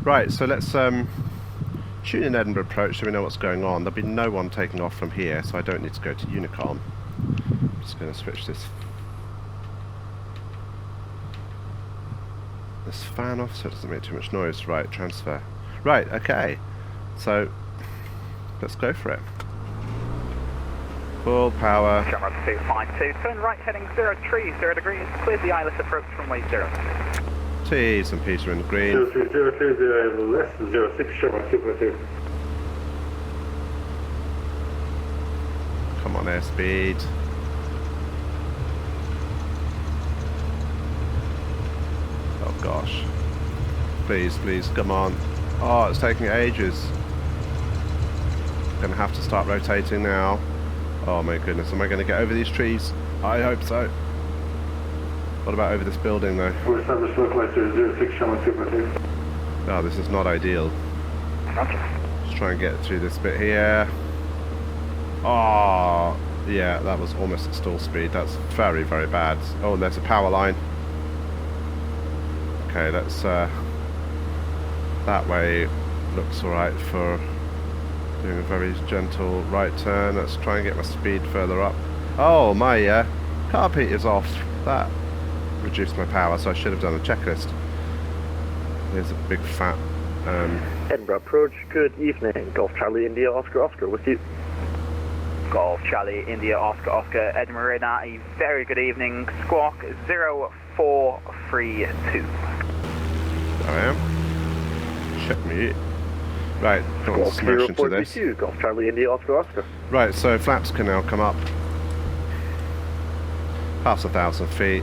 Right, so let's shoot an Edinburgh approach so we know what's going on. There'll be no one taking off from here, so I don't need to go to Unicom. I'm just going to switch this fan off so it doesn't make too much noise. Right, transfer. Right, okay. So, let's go for it. Full power. Shamrock 252, turn right heading 030 degrees, clears the eyeless approach from way 0. T's and P's are in the green. 03030 less than 06, Shamrock 252. Come on, airspeed. Oh gosh. Please, please, come on. Oh, it's taking ages. Gonna have to start rotating now. Oh my goodness, am I gonna get over these trees? I hope so. What about over this building though? We're established localizer 06, Shamrock 252. Oh, this is not ideal. Just try and get through this bit here. Oh, yeah, that was almost at stall speed. That's very, very bad. Oh, there's a power line. Okay, that's that way looks alright for doing a very gentle right turn. Let's try and get my speed further up. Oh, my carpet is off. That reduced my power, so I should have done a checklist. There's a big fat Edinburgh approach, good evening. Golf Charlie India Oscar Oscar with you. Golf Charlie India Oscar Oscar Edinburgh radar, a very good evening. Squawk 0432. There I am. Check me. Right, don't want to smash into this. Golf Charlie India Oscar Oscar. Right, so flaps can now come up. Past 1,000 feet.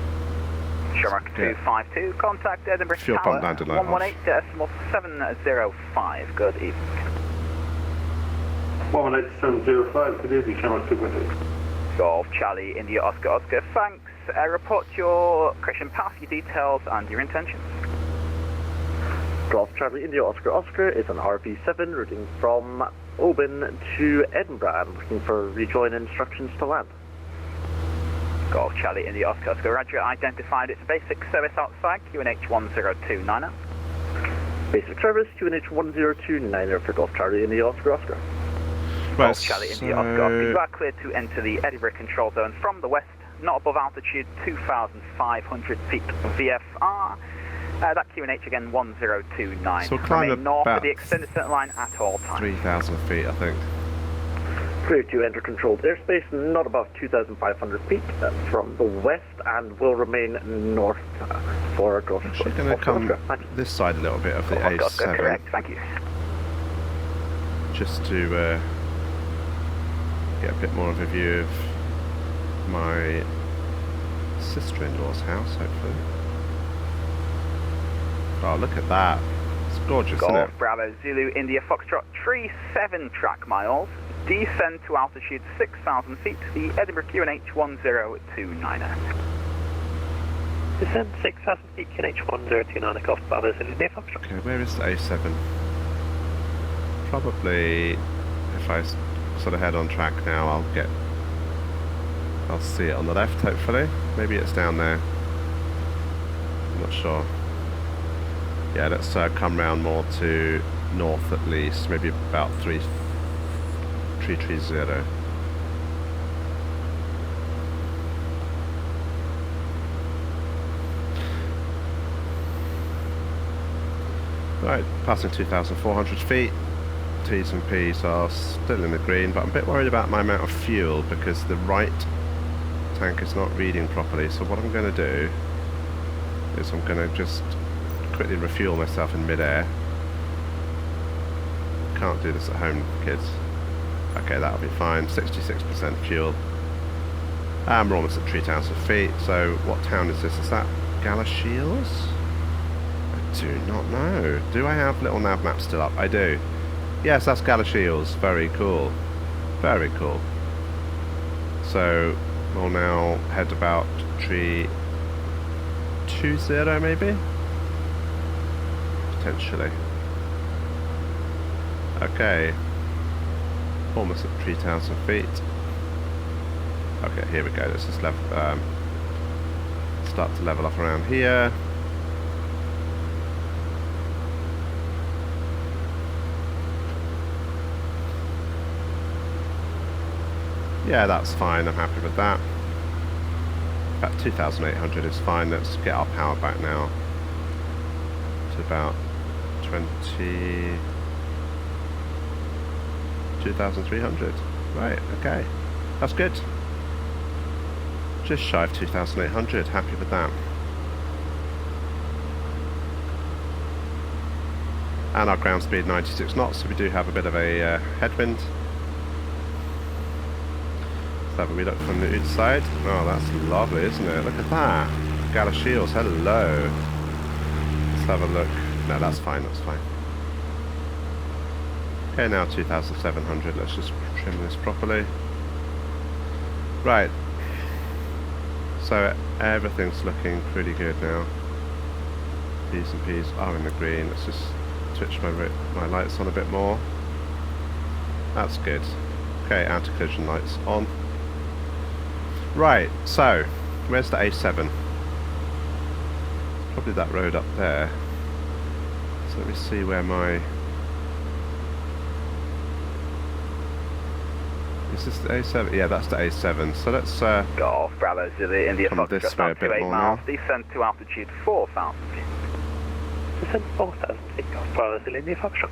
Shamrock 252, contact Edinburgh Fuel Tower, pump landed like 118.705, good evening. 118.705, good evening, Shamrock 252. Golf Charlie India Oscar Oscar, thanks. Report your correction path, your details and your intentions. Golf Charlie India Oscar Oscar is an RP7 routing from Oban to Edinburgh and looking for rejoin instructions to land. Golf Charlie India Oscar Oscar, Roger, identified its basic service outside QNH 10290. Basic service QNH 10290 for Golf Charlie India Oscar Oscar. Right, Golf Charlie India Oscar Oscar, you are cleared to enter the Edinburgh control zone from the west, not above altitude 2,500 feet VFR. That QNH again 1029. So climb Remain north about of the extended center line at all times. 3,000 feet, I think. Clear to enter controlled airspace, not above 2,500 feet from the west, and will remain north for Golf. I'm actually going to come this side a little bit of the A7. Correct, thank you. Just to get a bit more of a view of my sister-in-law's house, hopefully. Oh, look at that. It's gorgeous, isn't Golf it? Bravo Zulu India Foxtrot 37 track miles. Descend to altitude 6,000 feet, the Edinburgh QNH 1029. Descend 6,000 feet, QNH 1029, Golf Bravo Zulu India Foxtrot. Okay, where is the A7? Probably, if I sort of head on track now, I'll see it on the left, hopefully. Maybe it's down there. I'm not sure. Yeah, let's come round more to north at least, maybe about 330. Right, passing 2,400 feet. T's and P's are still in the green, but I'm a bit worried about my amount of fuel because the right tank is not reading properly. So what I'm going to do is I'm going to just quickly refuel myself in mid-air. Can't do this at home, kids. Okay, that'll be fine. 66% fuel. And we're almost at 3,000 feet. So what town is this? Is that Galashiels? I do not know. Do I have little nav maps still up? I do. Yes, that's Galashiels. Very cool. Very cool. So we'll now head about 320 maybe? Potentially. Okay. Almost at 3,000 feet. Okay, here we go. Let's just start to level off around here. Yeah, that's fine. I'm happy with that. About 2,800 is fine. Let's get our power back now to about 2,300. Right, okay. That's good. Just shy of 2,800. Happy with that. And our ground speed 96 knots, so we do have a bit of a headwind. Let's have a wee look from the outside. Oh, that's lovely, isn't it? Look at that. Gala Shields, hello. Let's have a look. No, that's fine, that's fine. Okay, now 2,700. Let's just trim this properly. Right. So everything's looking pretty good now. P's and P's are in the green. Let's just switch my lights on a bit more. That's good. Okay, anti-collision lights on. Right, so where's the A7? Probably that road up there. So let me see where my... Is this the A7? Yeah, that's the A7. So let's Golf Bravo to the India come this way a bit 28 more miles, now. descend to altitude 4,000 feet. Descend 4,000 feet, Golf Bravo to India Foxtrot.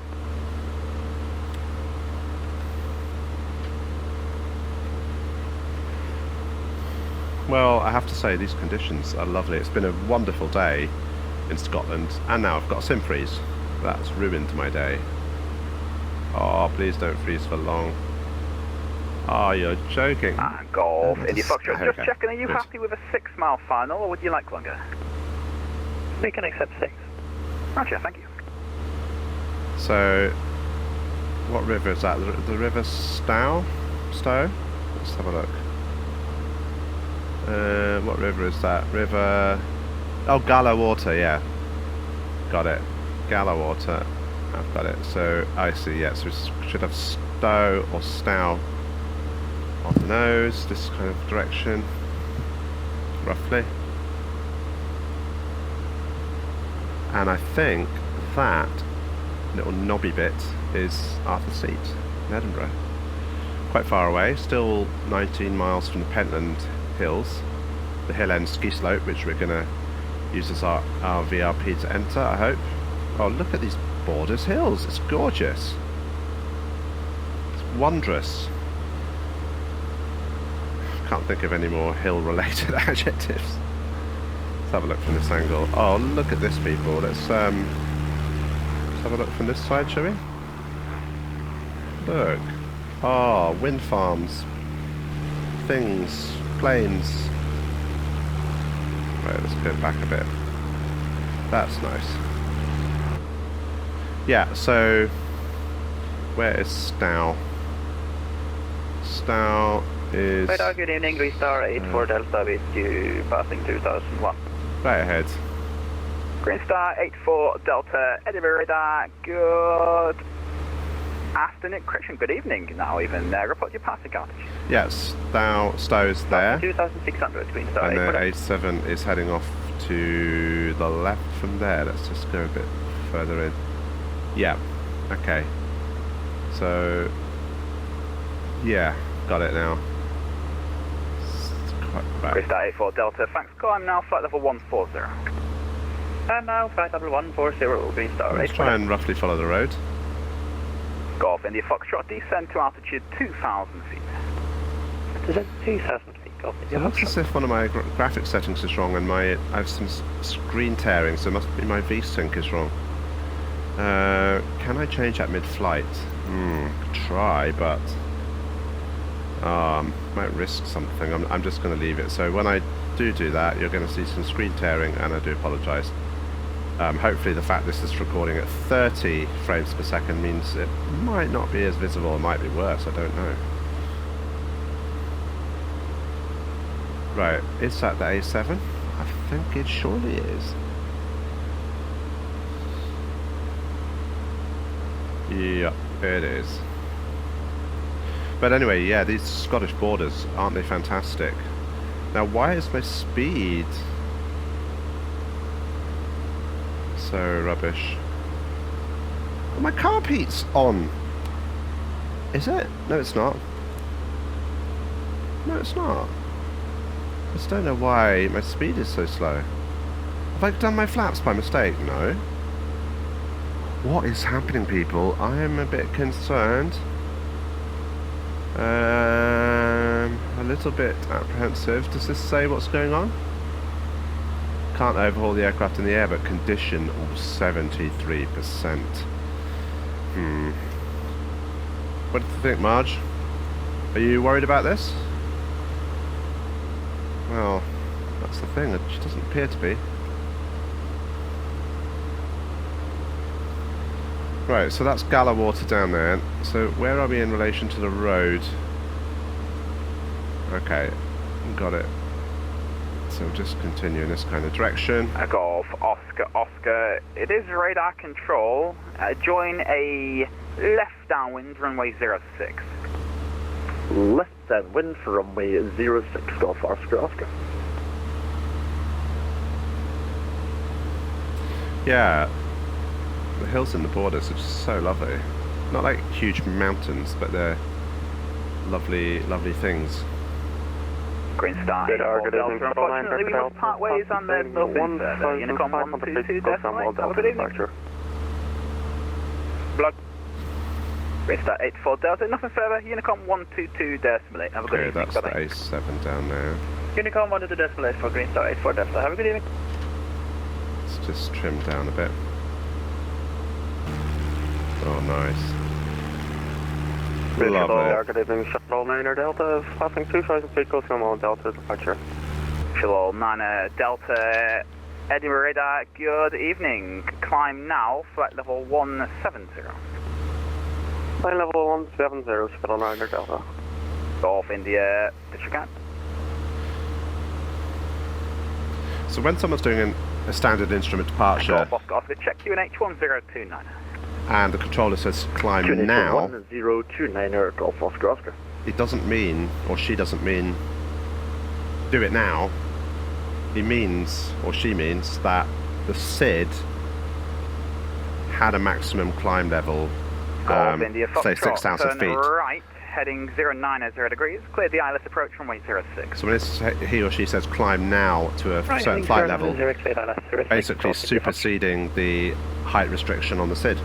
Well, I have to say these conditions are lovely. It's been a wonderful day in Scotland, and now I've got a sim freeze. That's ruined my day. Oh, please don't freeze for long. Oh, you're joking. Golf India Foxtrot. Just Okay, checking, are you good. happy with a 6-mile final, or would you like longer? We can accept 6. Roger, thank you. So, what river is that? The River Stow? Stow? Let's have a look. What river is that? River... Oh, Gala Water, yeah. Got it. Gala Water. I've got it. So, I see, yeah. So we should have Stow or Stow on the nose, this kind of direction, roughly. And I think that little knobby bit is Arthur Seat in Edinburgh. Quite far away, still 19 miles from the Pentland Hills, the hill end ski slope, which we're going to use as our VRP to enter, I hope. Oh, look at these Borders Hills, it's gorgeous. It's wondrous. Can't think of any more hill-related adjectives. Let's have a look from this angle. Oh, look at this, people. Let's have a look from this side, shall we? Look. Oh, wind farms. Things. Planes. Right, let's go back a bit. That's nice. Yeah, so... Where is Stow? Stow is... Radar, good evening, Green Star 84 Delta with you passing 2001. right ahead. Green Star 84 Delta, Edinburgh Radar, good afternoon, correction, good evening now even. Report your passing altitude. Yes, Stow's there. 2,600, Green Star And 84 then Delta. A7 is heading off to the left from there. Let's just go a bit further in. Yeah, okay. So, yeah, got it now. It's quite Green back. Star 84 Delta, thanks, climb now, flight level 140. And now flight level 140, Green Star Let's 84 try and roughly follow the road. Golf India Foxtrot, descend to altitude 2,000 feet. Descend 2,000 feet, Golf India It looks as Foxtrot. if one of my graphics settings is wrong and I have some screen tearing, so it must be my VSync is wrong. Can I change that mid-flight? Could try, but might risk something. I'm just going to leave it. So when I do that, you're going to see some screen tearing, and I do apologise. Hopefully the fact this is recording at 30 frames per second means it might not be as visible, it might be worse, I don't know. Right, is that the A7? I think it surely is. Yeah, it is. But anyway, yeah, these Scottish borders, aren't they fantastic? Now, why is my speed so rubbish? Oh, my carb heat's on. Is it? No, it's not. No, it's not. I just don't know why my speed is so slow. Have I done my flaps by mistake? No. What is happening, people? I am a bit concerned. A little bit apprehensive. Does this say what's going on? Can't overhaul the aircraft in the air, but condition 73%. What do you think, Marge? Are you worried about this? Well, that's the thing. It doesn't appear to be. Right, so that's Gala water down there. So where are we in relation to the road? Okay, got it. So we'll just continue in this kind of direction. Golf, Oscar. It is radar control. Join a left downwind, runway 06. Left downwind for runway 06, Golf Oscar. Yeah, the hills in the borders are just so lovely. Not like huge mountains, but they're lovely, lovely things. Green Star, unfortunately we must part ways and then nothing further. Unicom 122 decimal 8, have a good evening. Blood. Green Star 84 Delta, nothing further. Unicom 122 decimal 8, have a good evening. That's the A7 down there. Unicom 122 decimal 8 for Green Star 84 Delta, have a good evening. Let's just trim down a bit. Oh, nice. Lovely. Good evening, Shuttle 9er Delta, passing 2,000 feet, go through all Delta departure. Shuttle 9er Delta, Edinburgh radar, good evening. Climb now, flight level 170. Flight level 170, Shuttle 9er Delta. Golf India, disregard. So when someone's doing a standard instrument departure, Golf Oscar, check QNH 1029. and the controller says climb now, 1029er, Golf Oscar. it doesn't mean, or she doesn't mean, do it now. He means, or she means, that the SID had a maximum climb level, India, say 6,000 feet. Right, heading 090 degrees, cleared the ILS approach runway 06. So when he or she says climb now to a certain flight level, basically superseding the height restriction on the SID.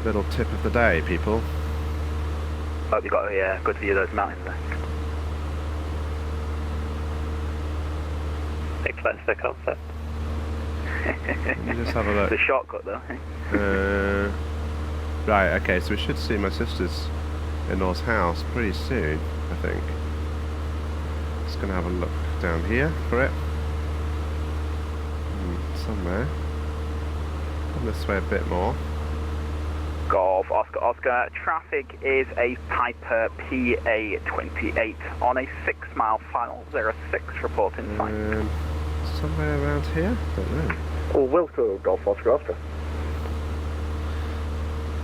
Little tip of the day, people. Hope you got a good view of those mountains there. Let's stick up there. Let me just have a look. The shortcut though. Right, okay, so we should see my sister's in-law's house pretty soon, I think. Just going to have a look down here for it. Somewhere. Come this way a bit more. Golf Oscar, traffic is a Piper PA28 on a 6-mile final 06 reporting sign. Somewhere around here? Don't know. Oh, Wilco, Golf Oscar.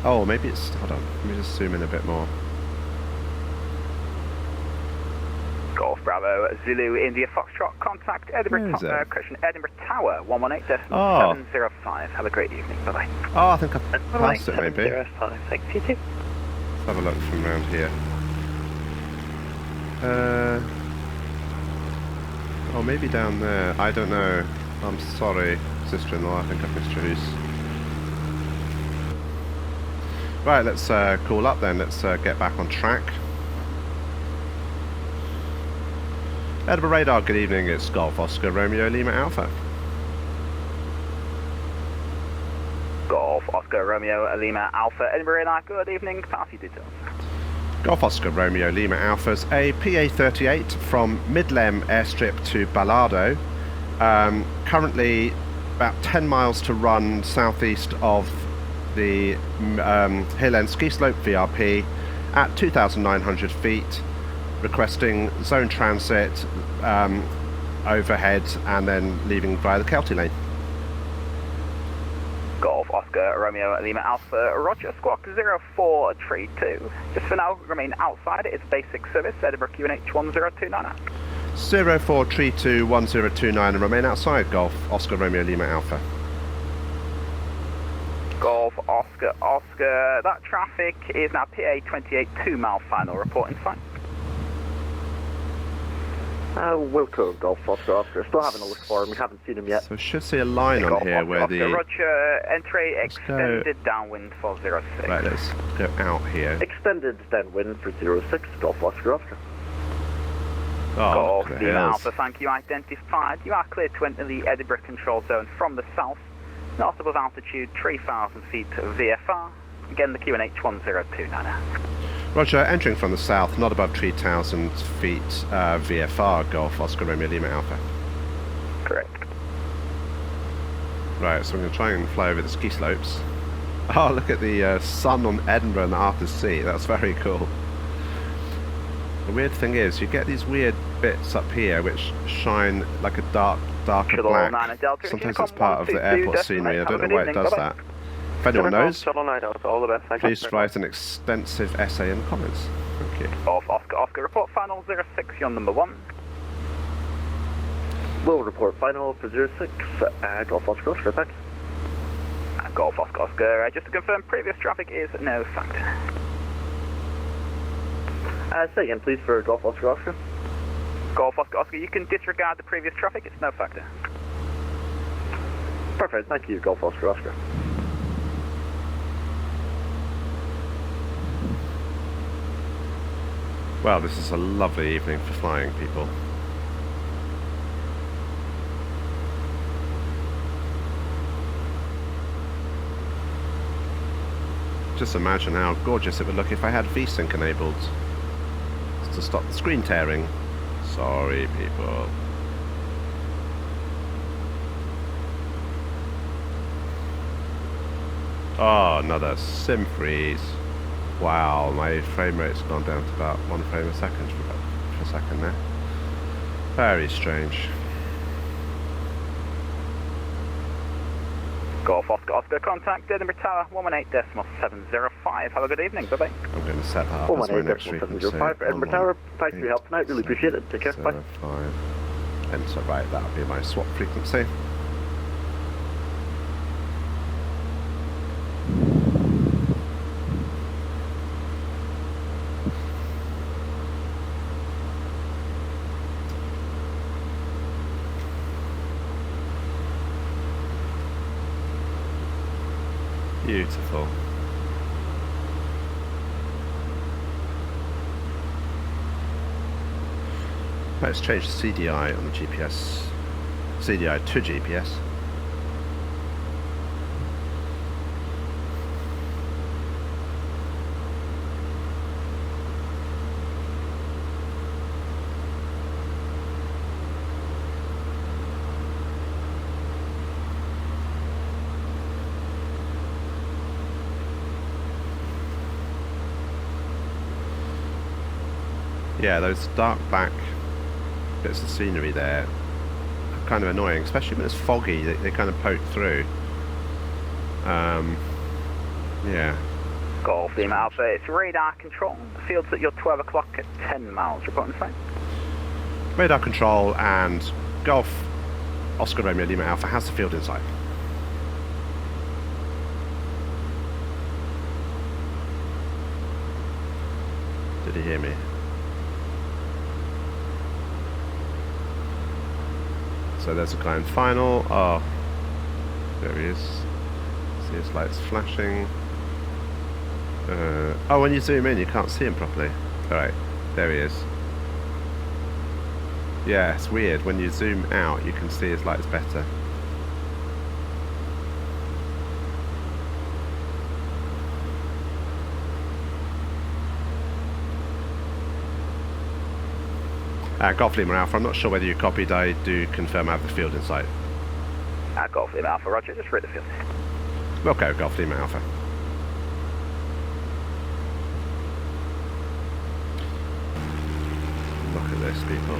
Oh, maybe it's... hold on, let me just zoom in a bit more. Golf Bravo, Zulu, India Foxtrot, contact Edinburgh, Edinburgh Tower, 118.705. Have a great evening, bye-bye. Oh, I think I've passed it, maybe. 705, thanks, you too. Let's have a look from around here. Oh, maybe down there. I don't know. I'm sorry, sister-in-law. I think I've missed your hoose. Right, let's call up then. Let's get back on track. Edinburgh Radar, good evening. It's Golf Oscar Romeo Lima Alpha. Golf Oscar Romeo Lima Alpha, Edinburgh Radar, good evening. Party details. Golf Oscar Romeo Lima Alpha's a PA38 from Midlem Airstrip to Balado. Currently about 10 miles to run southeast of the hill end ski slope VRP at 2,900 feet, requesting zone transit overhead and then leaving via the Kelty lane. Golf Oscar Romeo Lima Alpha, Roger, Squawk 0432. Just for now, remain outside. It's basic service, Edinburgh QNH 1029. 0432 1029 and remain outside. Golf Oscar Romeo Lima Alpha. Golf Oscar, that traffic is now PA28 2-mile final reporting sign. Wilco, Golf Oscar. Still having a look for him. We haven't seen him yet. So we should see a line on Golf here where Oscar, the... Roger, entry Let's go. extended downwind for 06. Right, let's go out here. Extended downwind for 06, Golf Oscar. Oh, Golf look at the Lima hills. Alpha, thank you, identified. You are cleared to enter the Edinburgh control zone from the south, north above altitude 3,000 feet VFR. Again, the QNH 1029. Roger, entering from the south, not above 3,000 feet VFR, Golf Oscar Romeo Lima Alpha. Correct. Right, so I'm going to try and fly over the ski slopes. Oh, look at the sun on Edinburgh and Arthur's Seat. That's very cool. The weird thing is, you get these weird bits up here which shine like a darker Shuttle black. 9 Delta, Sometimes if you it's come part of the 122 airport scenery. I decimal, don't know why it have a good does evening. that. If anyone knows, Shuttle 9 Delta, all the best. Thank please you. write an extensive essay in the comments. Thank you. Golf Oscar, report final 06, you're number 1. We'll report final for 06, Golf Oscar. Thanks. Golf Oscar, just to confirm, previous traffic is no factor. Say again, please, for Golf Oscar. Golf Oscar, you can disregard the previous traffic, it's no factor. Perfect, thank you, Golf Oscar. Well, this is a lovely evening for flying, people. Just imagine how gorgeous it would look if I had VSync enabled to stop the screen tearing. Sorry, people. Oh, another sim freeze. Wow, my frame rate's gone down to about 1 frame a second for a second there. Very strange. Golf Oscar, contact Edinburgh Tower 118.705. Have a good evening, bye-bye. I'm going to set that up as my next frequency. 705 Edinburgh Tower. Thanks for your help tonight, really appreciate it. Take care, bye. 05. Enter, right, that'll be my swap frequency. Beautiful. Let's change the CDI on the GPS. CDI to GPS. Yeah, those dark black bits of scenery there are kind of annoying, especially when it's foggy. They kind of poke through. Yeah. Golf Lima Alpha, it's radar control. The field's at your 12 o'clock at 10 miles. Reporting sight. Radar control and Golf Oscar Romeo Lima Alpha has the field in sight. Did he hear me? So there's a guy in final. Oh, there he is. See his lights flashing. Oh, when you zoom in, you can't see him properly. Alright, there he is. Yeah, it's weird. When you zoom out, you can see his lights better. Golf Lima Alpha, I'm not sure whether you copied. I do confirm I have the field in sight. Golf Lima Alpha, Roger, just read the field. Okay, Golf Lima Alpha. Look at this, people.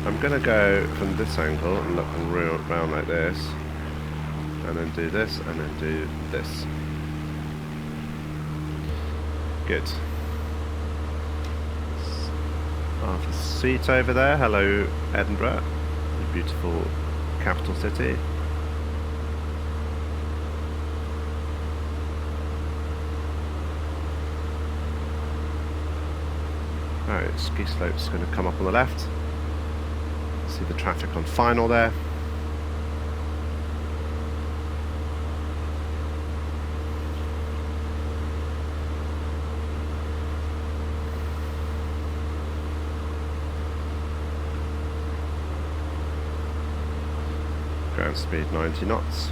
I'm going to go from this angle and look around like this. And then do this, and then do this. Good. Arthur's Seat over there. Hello, Edinburgh. The beautiful capital city. Alright, ski slope's going to come up on the left. See the traffic on final there. Ground speed 90 knots.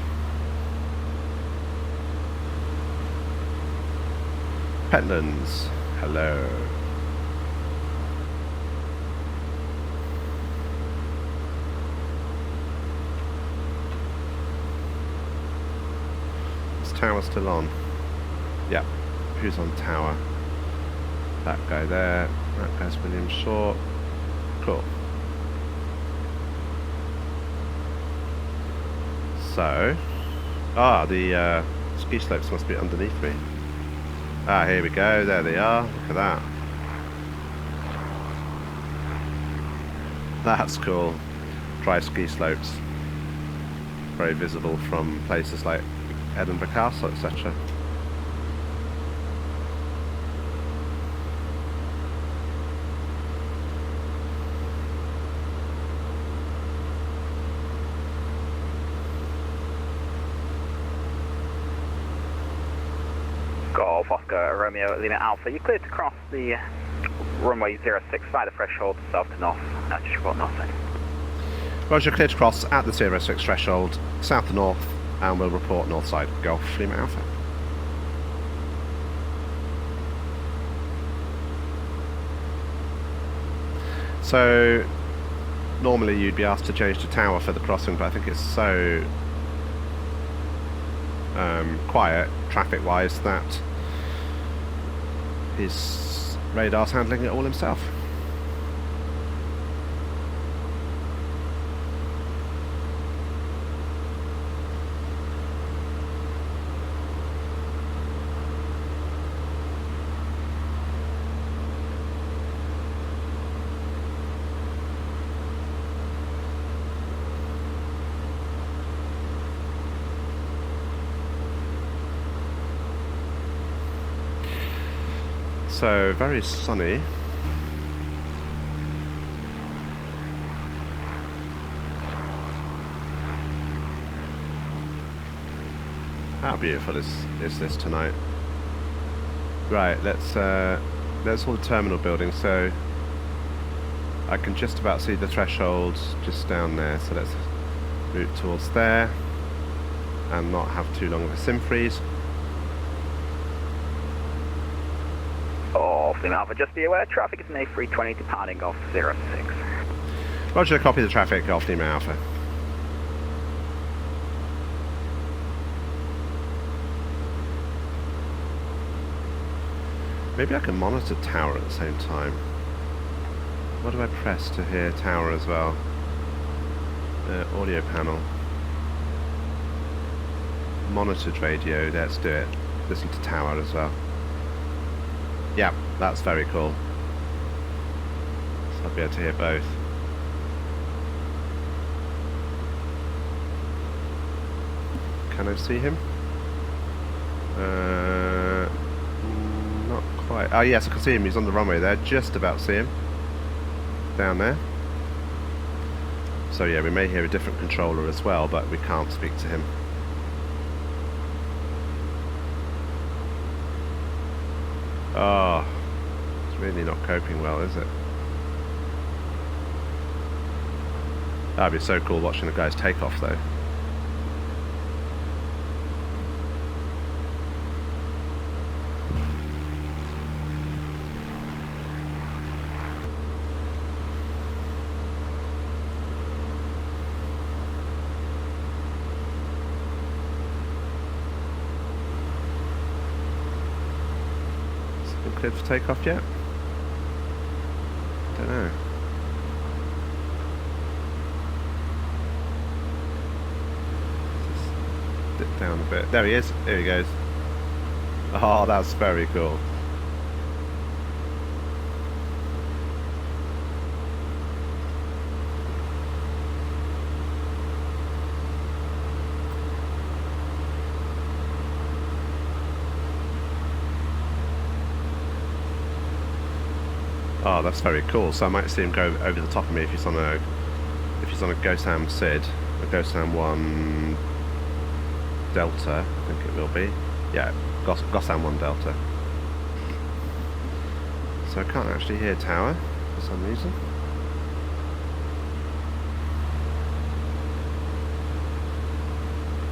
Petlands, hello. Is tower still on? Yep. Who's on tower? That guy there. That guy's William Short. Cool. So, the ski slopes must be underneath me. Ah, here we go. There they are. Look at that. That's cool. Dry ski slopes. Very visible from places like Edinburgh Castle, etc. Golf Oscar Romeo Lima Alpha, you're cleared to cross the runway 06 by the threshold south to north. Now just report north. Roger, clear to cross at the 06 threshold, south to north, and we'll report north side, Golf Lima Alpha. So, normally you'd be asked to change to tower for the crossing, but I think it's so quiet, traffic-wise, that his radar's handling it all himself. So, very sunny. How beautiful is this tonight? Right, let's all the terminal buildings. So I can just about see the threshold just down there. So let's route towards there and not have too long of a sim freeze. Lima Alpha, just be aware, traffic is an A320 departing off 06. Roger, copy the traffic, Golf Lima Alpha. Maybe I can monitor tower at the same time. What do I press to hear tower as well? Audio panel. Monitored radio, let's do it. Listen to tower as well. Yeah, that's very cool. So I'll be able to hear both. Can I see him? Not quite. Oh yes, I can see him. He's on the runway there. Just about see him. Down there. So yeah, we may hear a different controller as well, but we can't speak to him. Oh, it's really not coping well, is it? That'd be so cool watching the guys take off though. Cleared for takeoff yet? Don't know. Just dip down a bit. There he is. Here he goes. Oh, that's very cool. Oh, that's very cool. So I might see him go over the top of me if he's on a if he's on a GoSam SID, a GoSam 1 Delta, I think it will be. Yeah, GoSam 1 Delta. So I can't actually hear tower for some reason.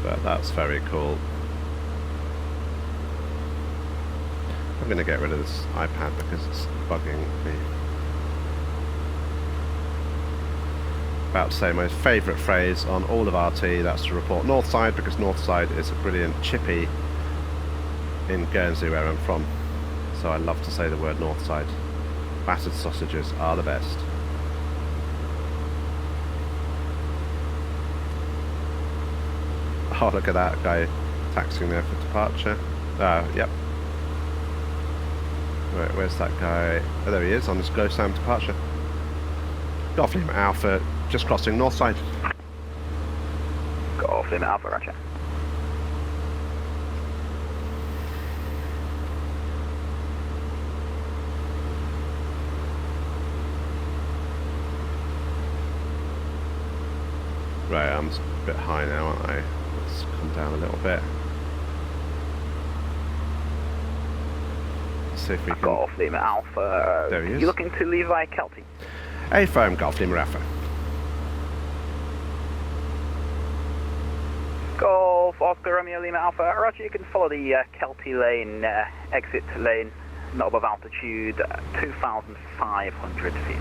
But that's very cool. I'm going to get rid of this iPad because it's bugging me. About to say my favourite phrase on all of RT, that's to report Northside, because Northside is a brilliant chippy in Guernsey where I'm from. So I love to say the word Northside. Battered sausages are the best. Oh, look at that guy taxiing there for departure. Yep. Right, where's that guy? Oh, there he is on his GoSam departure. Golf Lima Alpha, just crossing Northside. Golf Lima Alpha, roger. Right, I'm a bit high now, aren't I? Let's come down a little bit. Let's see if we can... Golf Lima Alpha. There he is. You looking to leave via Kelty? A firm Golf Lima Alpha. Golf Oscar Romeo Lima Alpha, roger, you can follow the Kelty lane, exit lane, not above altitude, 2,500 feet.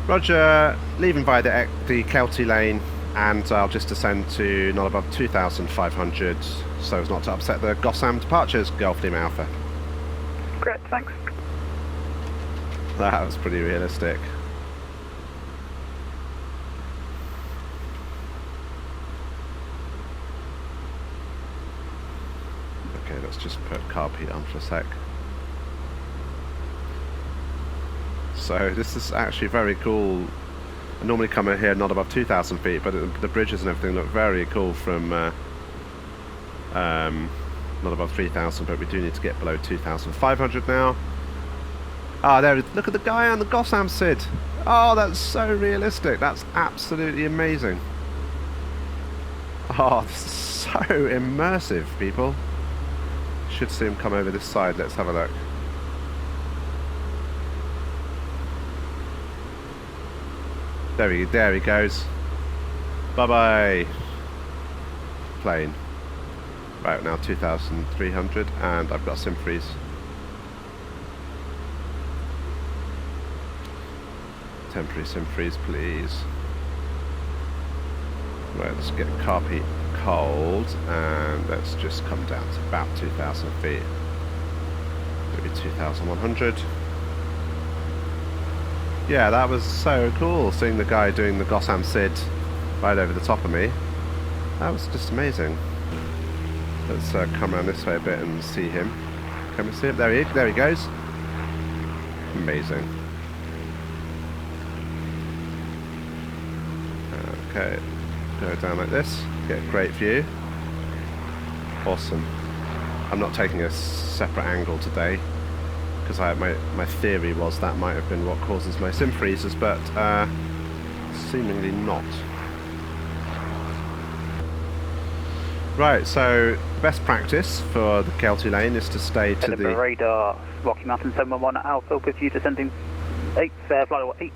Roger, leaving via the Kelty lane, and I'll just descend to not above 2,500 so as not to upset the GoSam departures, Golf Lima Alpha. Great, thanks. That was pretty realistic. Okay, let's just put carb heat on for a sec. So this is actually very cool. I normally come in here not above 2,000 feet, but the bridges and everything look very cool from not above 3,000, but we do need to get below 2,500 now. Ah, there, look at the guy on the GoSam SID. Oh, that's so realistic. That's absolutely amazing. Oh, this is so immersive, people. Should see him come over this side. Let's have a look. There he goes. Bye-bye. Plane. Right, now 2,300, and I've got sim freeze. Temporary sim freeze, please. Right, let's get carb heat cold, and let's just come down to about 2,000 feet. Maybe 2,100. Yeah, that was so cool, seeing the guy doing the GoSam SID right over the top of me. That was just amazing. Let's come around this way a bit and see him. Can we see him? There he goes. Amazing. Okay, go down like this, get a great view. Awesome. I'm not taking a separate angle today, because my theory was that might have been what causes my sim freezes, but seemingly not. Right, so best practice for the Kelty lane is to stay to Edinburgh the... radar, Rocky Mountain 711 Alpha, with you descending 8, flight level 80,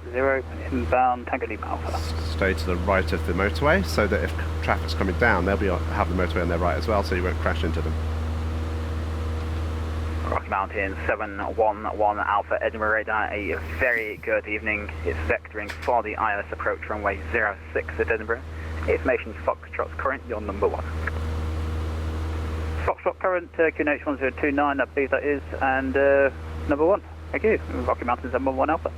inbound Tango Lima Alpha. Stay to the right of the motorway, so that if traffic's coming down, they'll have the motorway on their right as well, so you won't crash into them. Rocky Mountain 711 Alpha, Edinburgh radar, a very good evening. It's vectoring for the ILS approach runway 06 at Edinburgh. Information Foxtrot's current, your number 1. Foxtrot current, QNH 1029, I believe that is, and number 1. Thank you. Rocky Mountain 711 Alpha.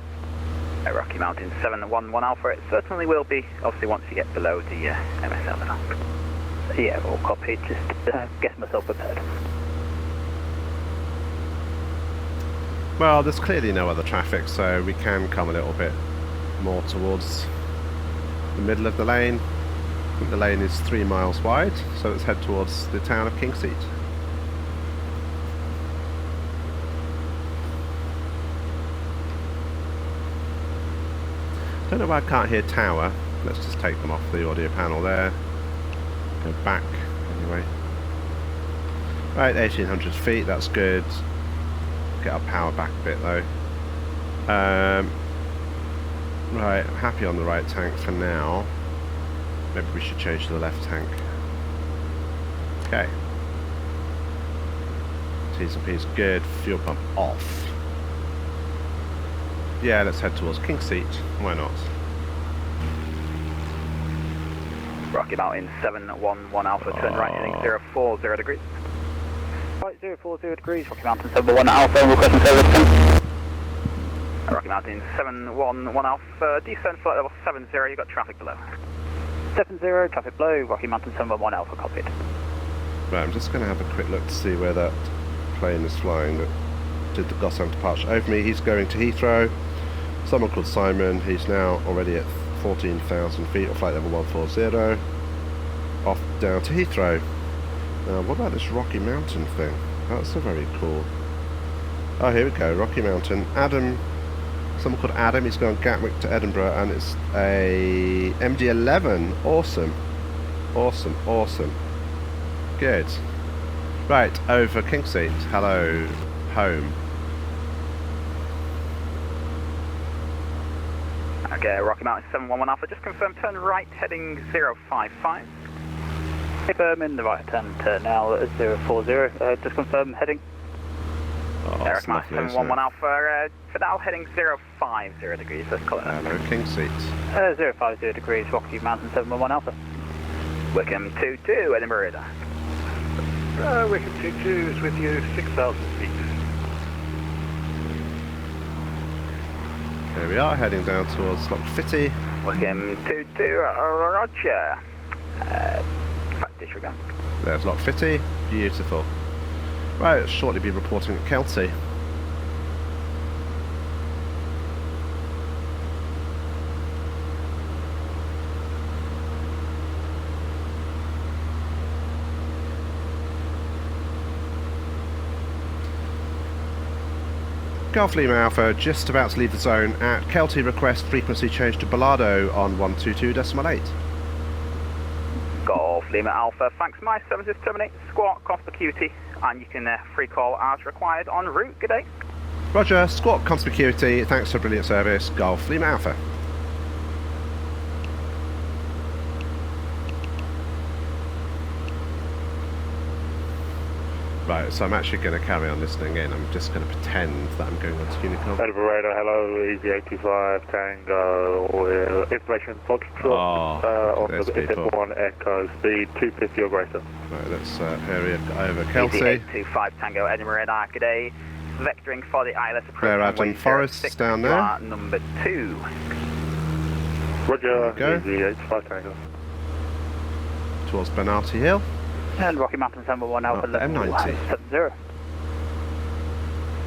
Rocky Mountain 711 Alpha, it certainly will be, obviously once you get below the MSL level. Yeah, all copy, just get myself prepared. Well, there's clearly no other traffic, so we can come a little bit more towards the middle of the lane. I think the lane is 3 miles wide, so let's head towards the town of Kingseat. Don't know why I can't hear tower. Let's just take them off the audio panel there. Go back anyway. Right, 1800 feet, that's good. Get our power back a bit though. Right, I'm happy on the right tank for now. Maybe we should change to the left tank. Okay. T's and P's good. Fuel pump off. Yeah, let's head towards King Seat. Why not? Rocky Mountain 711 Alpha, turn right heading 040 degrees. Right, 040 degrees, Rocky Mountain 711 Alpha, requesting service. Rocky Mountain 711 Alpha, descend flight level 70, you've got traffic below. 70, traffic below, Rocky Mountain 711 Alpha, copied. Right, I'm just going to have a quick look to see where that plane is flying that did the Gotham departure over me. He's going to Heathrow. Someone called Simon, he's now already at 14,000 feet, or flight level 140. Off down to Heathrow. Now, what about this Rocky Mountain thing? That's a very cool... Oh, here we go, Rocky Mountain. Adam, someone called Adam, he's going Gatwick to Edinburgh, and it's a MD-11. Awesome. Awesome, awesome. Good. Right, over King Seat. Hello, home. Okay, Rocky Mountain 711 Alpha, just confirm turn right heading 055. Confirm in the right turn now at 040, just confirm heading. Oh, Rocky Mountain 711 Alpha, for now heading 050 degrees, let's call it that. Hello, King Seat. 050 degrees, Rocky Mountain 711 Alpha. Wickham 22, Edinburgh Radar. Wickham 22 is with you, 6,000 feet. Here we are, heading down towards Lock Fitty. Wickham 22, roger. Disregard. There's Lock Fitty. Beautiful. Right, I'll shortly be reporting at Kelty. Golf Lima Alpha just about to leave the zone at Kelty, request frequency change to Balado on 122.8. Golf Lima Alpha, thanks, my services terminate, squawk, conspicuity, and you can free call as required en route, good day. Roger, squawk, conspicuity, thanks for brilliant service, Golf Lima Alpha. Right, so I'm actually going to carry on listening in. I'm just going to pretend that I'm going on to Unicom. Edinburgh Radar, hello, Easy 825 Tango, information Foxtrot, on the FM1 Echo, speed 250 or greater. Right, let's hurry over Easy Kelty. 825 Tango, Edinburgh Radar, good day. Vectoring for the ILS approach. Claire Adam Forest down there. Number 2. Roger, Go. Easy 825 Tango. Towards Bernarty Hill. And Rocky Mountain 711 Alpha, the M90. 70.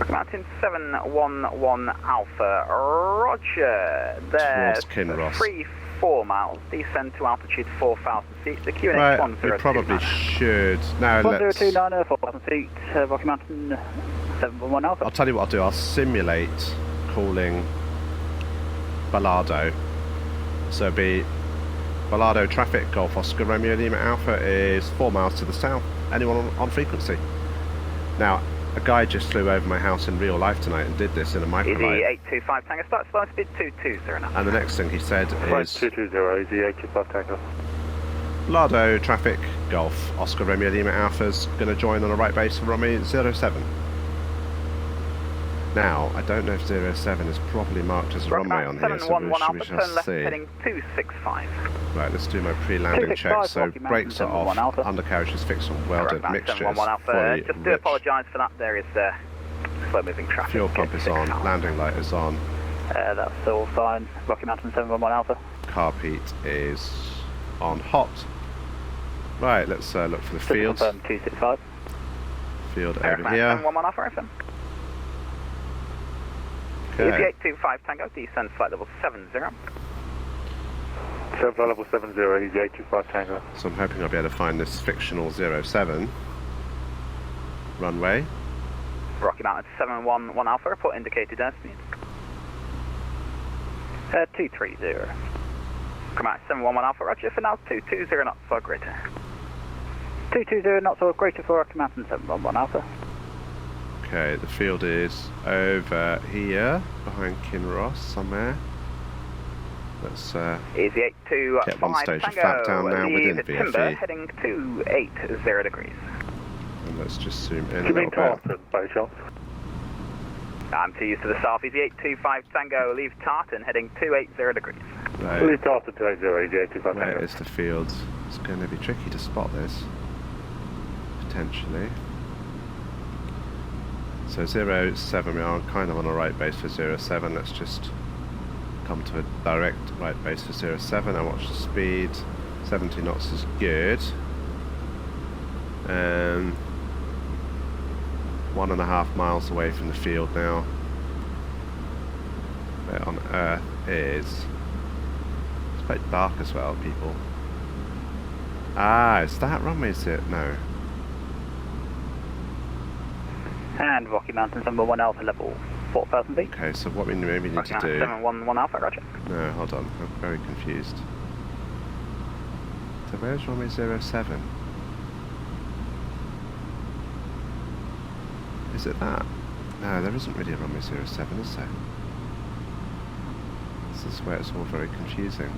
Rocky Mountain 711 Alpha, roger. There's Towards Kinross. 4 miles, descend to altitude 4,000 feet. The QNH Right, 1029. we probably should. Now let's... 1029, 4,000 feet, Rocky Mountain 711 Alpha. I'll tell you what I'll do. I'll simulate calling Balado. So it'll be Balado traffic, Golf Oscar Romeo Lima Alpha is 4 miles to the south. Anyone on frequency? Now, a guy just flew over my house in real life tonight and did this in a Easy microlight. 825 Tango, start slow speed 220 now. And the next thing he said is 220, Easy 825 Tango. Balado traffic, Golf Oscar Romeo Lima Alpha's going to join on a right base for Romeo 07. Now, I don't know if 07 is properly marked as a runway on here, so we shall left see. heading 265. Right, let's do my pre-landing check. So brakes are off, 711 Alpha. undercarriage is fixed on welded Rocky Mountain mixtures, 711 Alpha, fully just do rich. apologise for that, there is slow moving traffic. Fuel pump is on, landing light is on, That's all fine. Rocky Mountain 711 Alpha. carpet is on hot. Right, let's look for the fields. Confirm 265. Field Rocky over Mountain here. 711 Alpha FM. Okay. Easy 825 Tango, descend flight level 70. 7 flight level 70, Easy 825 Tango. So I'm hoping I'll be able to find this fictional 07 runway. Rocky Mountain 711 Alpha, report indicated airspeed. 230. Come out 711 Alpha, roger, for now 220 knots or greater. 220 knots or greater for Rocky Mountain 711 Alpha. Okay, the field is over here, behind Kinross somewhere. Let's Easy 825 get one stage of Tango, flap down now within leave Timber, VFE. heading 280 degrees. And let's just zoom in a Do you little mean bit. Tartan, by chance? I'm 2 used to the south, easy 825 Tango, leave Tartan, heading 280 degrees. Right, Leave Tartan 280, easy 825 where Tango. is the field? It's going to be tricky to spot this, potentially. So 07, we are kind of on a right base for 07. Let's just come to a direct right base for 07 and watch the speed. 70 knots is good. 1.5 miles away from the field now. Where on earth is... It's quite dark as well, people. Ah, is that runway? Is it? No. And Rocky Mountain 711 Alpha, level 4,000 feet. Okay, so what we maybe need Rocky to Mountain do... 711 Alpha, roger. No, hold on. I'm very confused. So where's runway 07? Is it that? No, there isn't really a runway 07, is there? This is where it's all very confusing.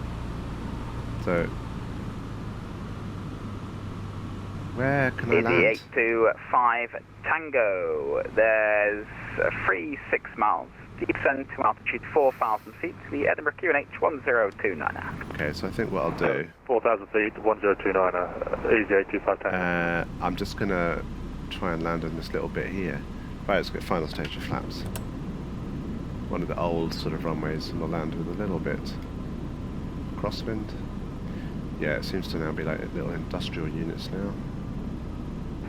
So... Where can I Easy land? 825 Tango. There's 6 miles. Descend to altitude 4,000 feet. The Edinburgh QNH 1029. Okay, so I think what I'll do... 4,000 feet, 1029, easy 825 Tango. I'm just going to try and land on this little bit here. Right, let's get final stage of flaps. One of the old sort of runways, and I'll land with a little bit crosswind. Yeah, it seems to now be like little industrial units now.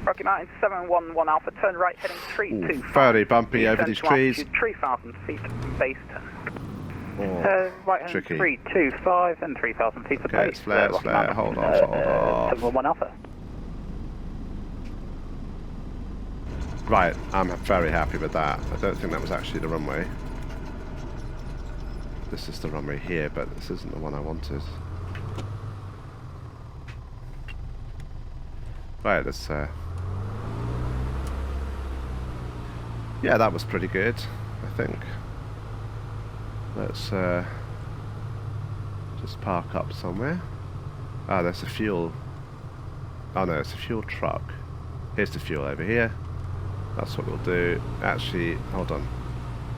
Rocky Mountain 711 Alpha, turn right, heading 325. Very bumpy over these Descend to trees. altitude 3,000 feet, base turn. Oh, Right hand tricky. 325 and 3,000 feet for Okay, base. it's flare, Rocky flare, Mountain, hold off. 711 Alpha. Right, I'm very happy with that. I don't think that was actually the runway. This is the runway here, but this isn't the one I wanted. Right, let's... Yeah, that was pretty good, I think. Let's just park up somewhere. Ah, there's a fuel... Oh no, it's a fuel truck. Here's the fuel over here. That's what we'll do. Actually, hold on.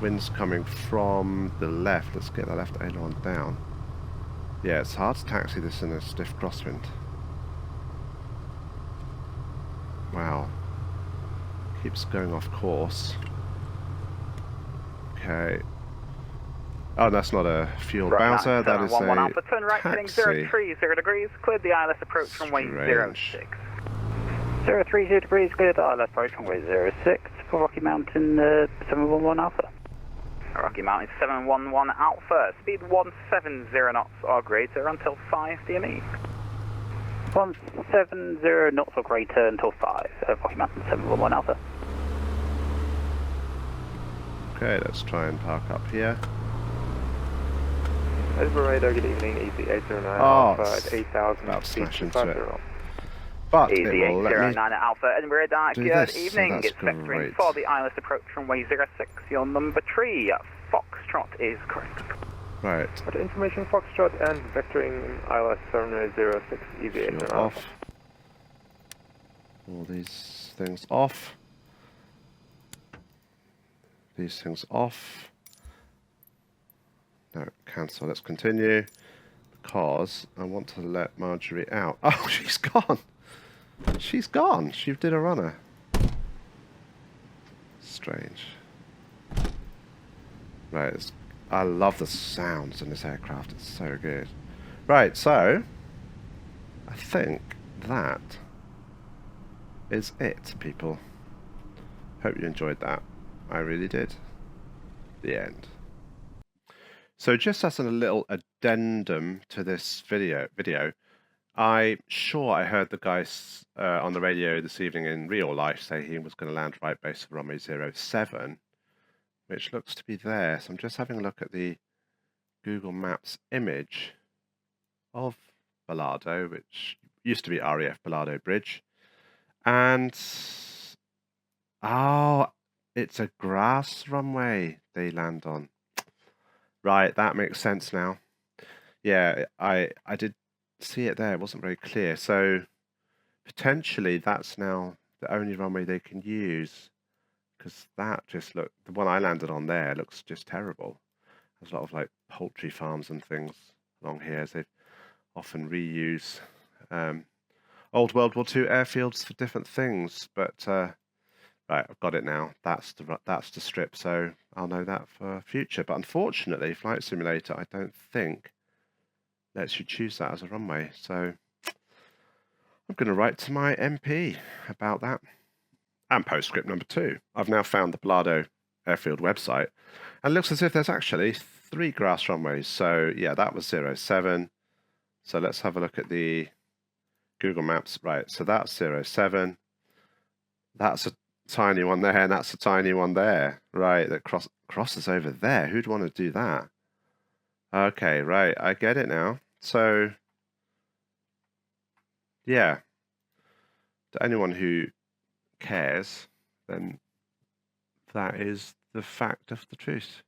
Wind's coming from the left. Let's get the left aileron down. Yeah, it's hard to taxi this in a stiff crosswind. Wow. Keeps going off course. Okay. Oh, that's not a fuel bouncer. That is a Alpha, turn right, heading taxi. 030 degrees. Cleared the ILS approach runway Strange. 06. 030 degrees, cleared the ILS approach runway 06 for Rocky Mountain 711 Alpha. Rocky Mountain 711 Alpha, speed 170 knots or greater until 5 DME. 170 knots or greater until 5, Rocky Mountain 711 Alpha. Okay, let's try and park up here. Over radar, good evening, easy 809 Oh, Alpha it's at 8,000 about feet, smash into it. 250. But Easy it will let me 809 Alpha, Edinburgh Dark, do good this, so evening. that's It's vectoring great. for the ILS approach runway 06, your number 3, Foxtrot is correct. Right. But information Foxtrot and vectoring ILS runway 06, easy Fuel 809 off. Alpha. All these things off. These things off. No, cancel. Let's continue. Because I want to let Marjorie out. Oh, she's gone. She's gone. She did a runner. Strange. Right. I love the sounds in this aircraft. It's so good. Right, so I think that is it, people. Hope you enjoyed that. I really did. The end. So just as a little addendum to this video, I'm sure I heard the guys on the radio this evening in real life say he was going to land right base for runway 07, which looks to be there. So I'm just having a look at the Google Maps image of Balado, which used to be RAF Balado Bridge. And, oh, it's a grass runway they land on. Right, that makes sense now. Yeah, I did see it there. It wasn't very clear. So potentially that's now the only runway they can use, because that just looked, the one I landed on there looks just terrible. There's a lot of like poultry farms and things along here, as they often reuse old World War II airfields for different things. But right, I've got it now. That's the strip, so I'll know that for future. But unfortunately, Flight Simulator, I don't think lets you choose that as a runway. So I'm going to write to my MP about that. And postscript number 2. I've now found the Balado Airfield website, and it looks as if there's actually 3 grass runways. So yeah, that was 07. So let's have a look at the Google Maps. Right, so that's 07. That's a tiny one there, and that's a tiny one there. Right, that crosses over there. Who'd want to do that? Okay, right, I get it now. So yeah, to anyone who cares, then that is the fact of the truth.